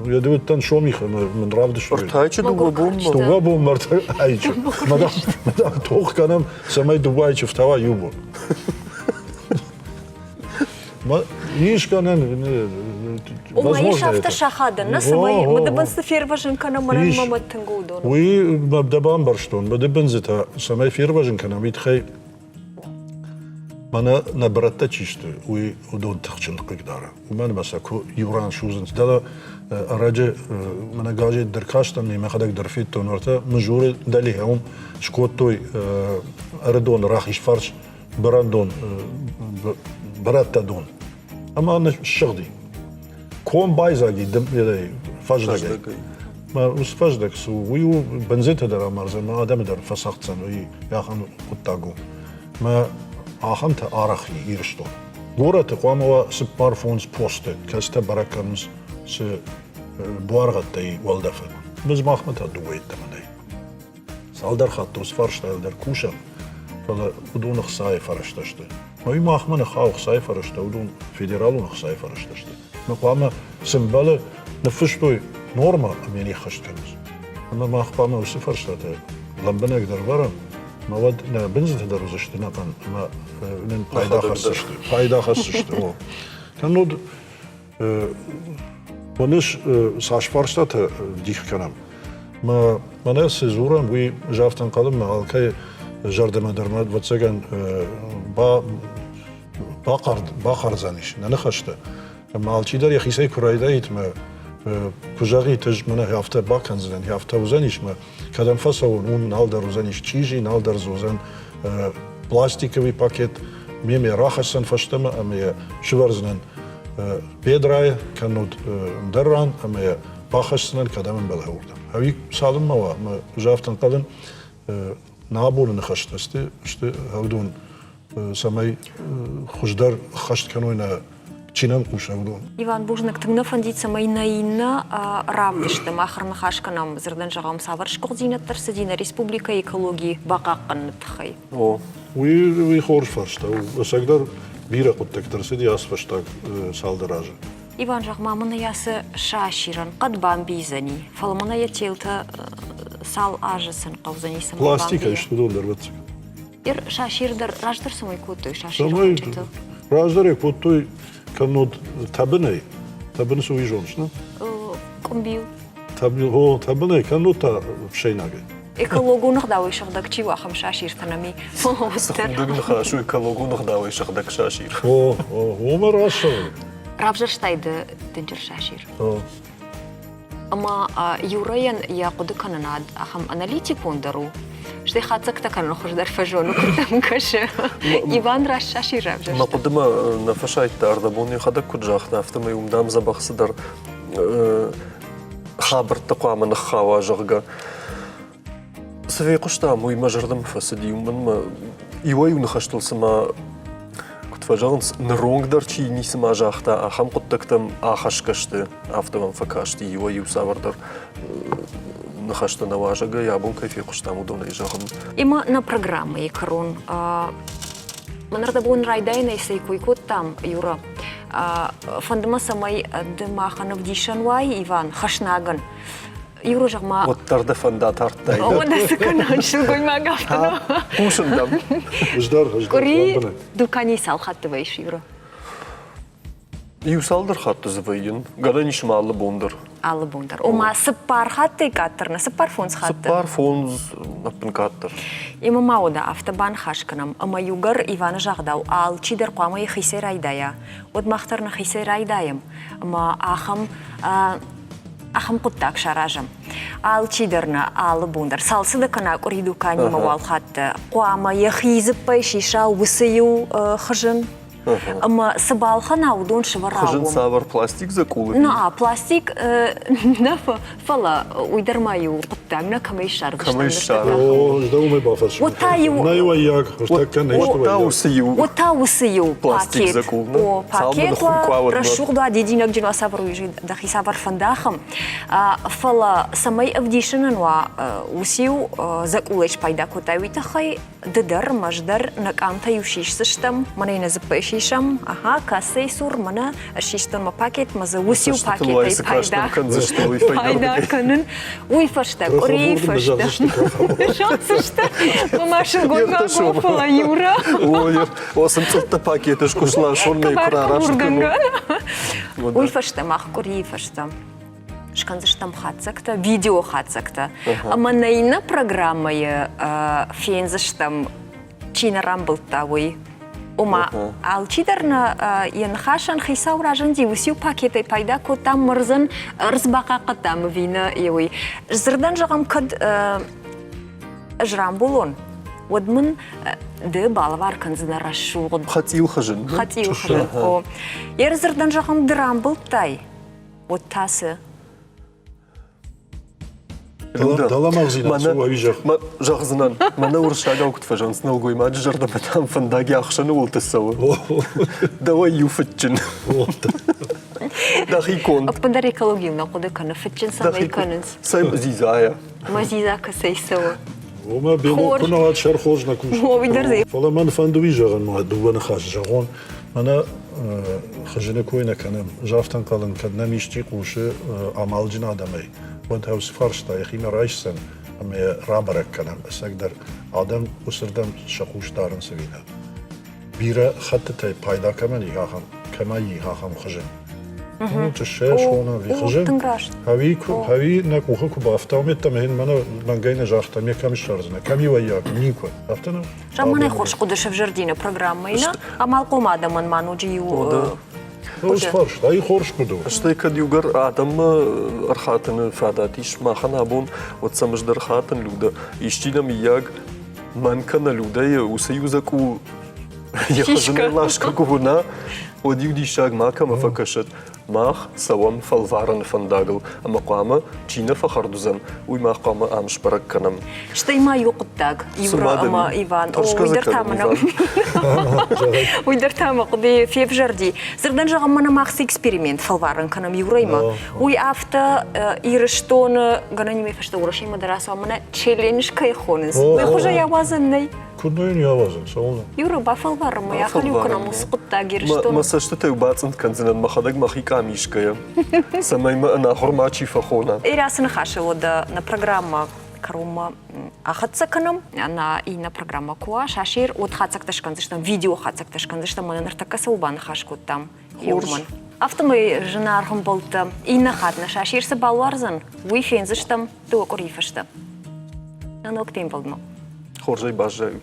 ядывыттан шомиха мен равдыш. Ортайчы дуба бома. Дуба бома орта айч. Мадам тоқ канам самай дубайчы втава юбо. Иш канен Умаешь автошахада, самый мдебен фирважен кана манан мамат тангудон. وي مبدا بامبرشتون بدا بنزتا سماي فيرفاجن كان ميتخي مانا نبرتا تشيشتو وي ودون تخشن قداره ومن مسكو يوران شوزن دلا راجع مانا جاجي دركاشتن ما خدك درفيت تونورتا مجور داليهم شكوتوي اردون راخيش فرش براندون براتا دون اما انا الشغدي كون بايزاجي دم يدي فاجداجي ما وسفاجدك سو ويو بنزيت هذا مرزا ما ادم در فسختن وي ياخن قطاغو ما اخنت ارخي يرشتو غورا تقوم سبار فونز بوست كاستا براكمز س بوارغتي والدفن بز ما اخمت دويت تمني سالدر خطوس فرشتا در كوشا فلا بدون خصاي فرشتشت ما اخمن خاو خصاي فرشتا ودون فيدرالو خصاي فرشتشت ما قام سمبل نفشتوي نورما اميني خشتنز اما ما اخبارنا وصفر شتاته لبنا يقدر برا ما ود بنزل هذا روزشتنا كان ما من فايدة خصشت كان نود ونش ساش فرشتاته ديخ كلام ما ناس زورا وي جافتن قدم مع الكي جردما درماد وتسجن باقر زانيش نخشته ما الچيدر يخيسي كرايدايت ما كوجاري تجمنا هافتا باكنزن هافتا وزنيش ما كدام فاسون اون نالدر وزنيش تشيجي نالدر زوزن بلاستيكوي باكيت ميمي راخصن فشتما امي شورزنن بيدراي كانود دران امي باخصنن كدام بلهورد هاوي سالم ما جافتن قلن نابول نخشتستي شتي هودون سماي خشدر خشت كانوينا Чинам кушавдон. Иван Бужнак тыңна фандица майнаина равдышты махарны хашканам зырдан жағам саваршқық зинаттар садина республика экологии бақаққанны тхай. О, уи хорш фаршта. Сагдар бира қуттактар сиди асфаштаг салдаражы. Иван жағма мына ясы шаширан қадбан бизани. Фалмана ятелта сал ажысын қавзани самай пластика ишты долдар ватсик. Ир шаширдар раждар самай куттой шашир. Самай раждар куттой كانود تابني سوي جونش نا كومبيو تابني كانود تا شيء ناقي экологу нхдавай шагдак чи вахам шашир танами Дуг нхашу экологу нхдавай шагдак шашир о умарашо рабжаштайды динжер шашир ама юраян яқуды кананад ахам аналитик пондару شتي خاطك تكن خرج در فجون كنت مكش إيفان راش شاشي رابجش ما قدما نفشايت أردبوني خدك كجاخ نفتم يوم دام زبخ صدر خابر تقوى من خاوا جغا سفي قشتا موي مجردم فسدي يوم ما يوي ونخشتل سما كنت فجانس نرونغ در چي ني سما جاختا أخم قد تكتم آخش كشت أفتم فكاشتي يوي وساور در نخشت نواجه я бун кайфи куштаму дон ижагым. Има на программа икрон. Манарда бун райдайна исей куйкут там юра. Фандма самай дмаханов дишанвай Иван хашнаган. Юра жагма. Вот тарда фанда тарттай. О да саканан шугой магафтано. Кушандам. Ждар. Кури дукани сал хаттывайш юра. Юсалдыр хатты звайын. Гада нишмалы бондар. Аллы бондар. Ома сыппар хатты каттырна, сыппар фонс хатты. Сыппар фонс напын каттыр. Има мауда автобан хашканам, ама югар Ивана жагдау, ал чидер қуама и хисе райдая. От махтарна хисе райдаям. Ама ахам куттак шаражам. Ал чидерна, аллы бондар. Салсы да кана куриду кани мавал хатты. Қуама и хизып пайшиша высыю хыжын. Ама сабалхан аудон шварагом. Хыжын савар пластик закулы. На пластик нафа фала уйдармаю куттагна камейшар. Камейшар. О, ждауме бафаш. Вотаю. Найваяк, штакка нечто. Вотаусию пластик пакет. закулы. О, пакет расшурда дединак джина савруижи дахи савар фандахам. Фала самай авдишананва усиу закулыч пайда кутавита хай ддар маждар накамта юшиш сыштам манайна запэш шишам, ага, касей сур, мана, шиштон ма пакет, ма за усил пакет, и пайда. Пайда канын. Уй фашта, кори фашта. Шансышта. Мамашын гойма гофала юра. Ой, осым цылтта пакеты шкушла, шонмей курарашты. Уй фашта, мах кори фашта. Шканзыштам хатсакта, видео хатсакта. Манайна программая фензыштам чинарам былтавый. Ома алчидарна янхашан хисауражан дивусил пакеты пайда котам мырзын рзбака катам вина евый. Зырдан жагам кад жрам булон. Водмын ды балвар канзына рашугын. Хатил хажын. Хатил хажын. О, ер зырдан жагам драм былтай. Вот тасы. Дала мағзина, суа вижах. Жағзынан, мана уршага оқыт фажансын алгой маджи жарда батам фандаги ақшаны ол тасауы. Давай юфытчын. Дахи кон. Аппандар экологияна қоды каны фытчын самай канынс. Сайм зизая. Мазиза касай сауы. وما بينو كنا هاد شهر خوجنا كوش. هو بيدرزي. فلا ما نفندوي جاغن ما دوبنا خاش جاغون. أنا خجنا كوينا كنا جافتن قالن كنا ميشتي قوش عمل جنا دمي. وانت هاوس فرشتا يا أخي ما رايشسن أما رابرك كنا بس أقدر آدم وسردم شخوش دارن سوينا. بيرا خطتي بايدا كمان يهاهم كما يهاهم خجن. تشش هونا في خجن. هاوي نكوخ كبافتهم يتمهن من جينا جاختا مية كم شرزنا كم يوياك نيكو عرفتنا؟ رمنا يخش قدش في جردينا برنامجنا أمال قوم آدم من مانو جيو. هوش فرش هاي خورش كدو. اشتي كد يوجر آدم أرخاتن فاداتيش ما خنا بون وتسمج در خاتن لودا يشتينا مياج من كان لودا وسيوزك و يخزن الله شكركو هنا وديو دي شاق ما كما فكشت ماخ سوام فالفارن فنداغل أما قامة جينا فخردوزن وما قامة أمش برك كنم شتي ما يقطق يورا أما إيفان ويدر تامنا ويدر تاما قضي في جردي زردن جاغم منا ماخس إكسبيريمنت فالفارن كنم يورا إما وي أفتا إيرشتون غناني ميفشتا ورشي مدرسة منا تشيلنج كي خونس ويخوجا يوازن كنا يوازن سوالنا يورا بافالفار ما يخليو كنا مسقطة إيرشتون ما سشتت وباتن كنزنا ما خدق ما خيك عميشكيا سماي ما أنا حرماتي فخونا إيراسنا خاشة ودا на программа Карума ахатсаканам на и на программа куа шашир от хатсакташкан зыштам видео хатсакташкан зыштам манар такаса убан хашкут там юрман автомой женархам болта и на хатна шаширса балварзан уйфен зыштам то корифашта на ноктем болдма хоржай бажают